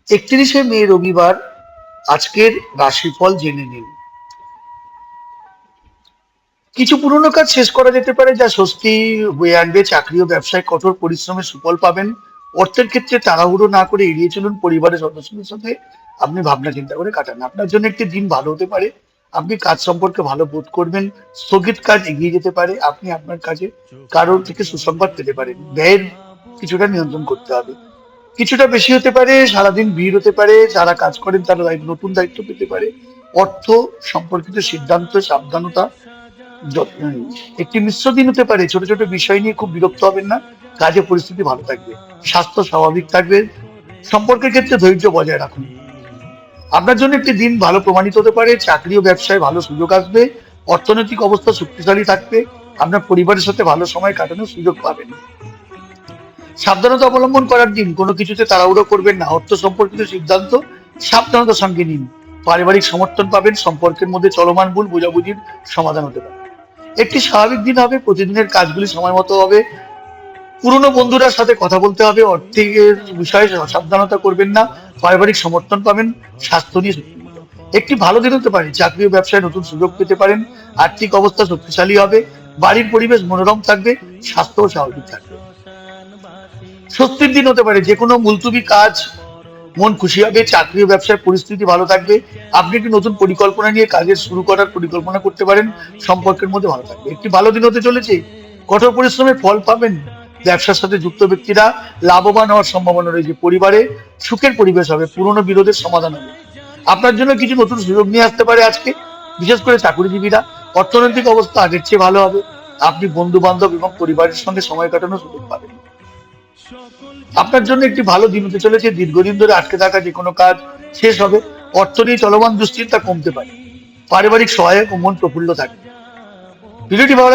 31শে মে রবিবার আজকের রাশিফল জেনে নিন। কিছু পুরনো কাজ শেষ করা যেতে পারে, যা স্বস্তি বয়ে আনবে। চাকরি ও ব্যবসায় কঠোর পরিশ্রমের সুফল পাবেন। অর্থের ক্ষেত্রে তাড়াহুড়ো না করে এড়িয়ে চলুন। পরিবারের সদস্যদের সাথে আপনি ভাবনা চিন্তা করে কাটান। আপনার জন্য একটি দিন ভালো হতে পারে। আপনি কাজ সম্পর্কে ভালো বোধ করবেন। স্থগিত কাজ এগিয়ে যেতে পারে। আপনি আপনার কাজে কারোর থেকে সুসংবাদ পেতে পারেন। ব্যয়ের কিছুটা নিয়ন্ত্রণ করতে হবে। কিছুটা বেশি হতে পারে, সারাদিন ভিড় হতে পারে। যারা কাজ করেন তারা নতুন দায়িত্ব পেতে পারে। অর্থ সম্পর্কিত সিদ্ধান্ত সাবধানতা যত্ন নিন। একটি মিশ্র দিন হতে পারে। ছোট ছোট বিষয় নিয়ে খুব বিরক্ত হবেন না। কাজে পরিস্থিতি ভালো থাকবে। স্বাস্থ্য স্বাভাবিক থাকবে। সম্পর্কের ক্ষেত্রে ধৈর্য বজায় রাখুন। আপনার জন্য একটি দিন ভালো প্রমাণিত হতে পারে। চাকরি ও ব্যবসায় ভালো সুযোগ আসবে। অর্থনৈতিক অবস্থা শক্তিশালী থাকবে। আপনার পরিবারের সাথে ভালো সময় কাটানোর সুযোগ পাবেন। সাবধানতা অবলম্বন করার দিন। কোনো কিছুতে তাড়াহুড়ো করবেন না। অর্থ সম্পর্কিত সিদ্ধান্ত সাবধানতার সঙ্গে নিন। পারিবারিক সমর্থন পাবেন। সম্পর্কের মধ্যে চলমান ভুল বোঝাবুঝির সমাধান হতে পারে। একটি স্বাভাবিক দিন হবে। প্রতিদিনের কাজগুলি সময় মতো হবে। পুরনো বন্ধুরার সাথে কথা বলতে হবে। অর্থের বিষয়ে সাবধানতা করবেন না। পারিবারিক সমর্থন পাবেন। স্বাস্থ্য নিয়ে যত্ন নিতে হবে। একটি ভালো দিন হতে পারে। চাকরি ও ব্যবসায় নতুন সুযোগ পেতে পারেন। আর্থিক অবস্থা শক্তিশালী হবে। বাড়ির পরিবেশ মনোরম থাকবে। স্বাস্থ্য স্বাভাবিক থাকবে। স্বস্তির দিন হতে পারে। যে কোনো মুলতুবি কাজ মন খুশি হবে। চাকরি ও ব্যবসার পরিস্থিতি ভালো থাকবে। আপনি একটি নতুন পরিকল্পনা নিয়ে কাজের শুরু করার পরিকল্পনা করতে পারেন। সম্পর্কের মধ্যে ভালো থাকবে। একটি ভালো দিন হতে চলেছে। কঠোর পরিশ্রমের ফল পাবেন। ব্যবসার সাথে যুক্ত ব্যক্তিরা লাভবান হওয়ার সম্ভাবনা রয়েছে। পরিবারে সুখের পরিবেশ হবে। পুরনো বিরোধের সমাধান হবে। আপনার জন্য কিছু নতুন সুযোগ নিয়ে আসতে পারে আজকে, বিশেষ করে চাকরিজীবীরা। অর্থনৈতিক অবস্থা আগের চেয়ে ভালো হবে। আপনি বন্ধু বান্ধব এবং পরিবারের সঙ্গে সময় কাটানোর সুযোগ পাবেন। আপনার জন্য একটি ভালো দিন হতে চলেছে। দীর্ঘদিন ধরে আটকে থাকা যে কোনো কাজ শেষ হবে। অর্থ নিয়ে চলমান দুশ্চিন্তা কমতে পারে। পারিবারিক সহায়ক ও মন প্রফুল্ল থাকবে। ভিডিওটি ভালো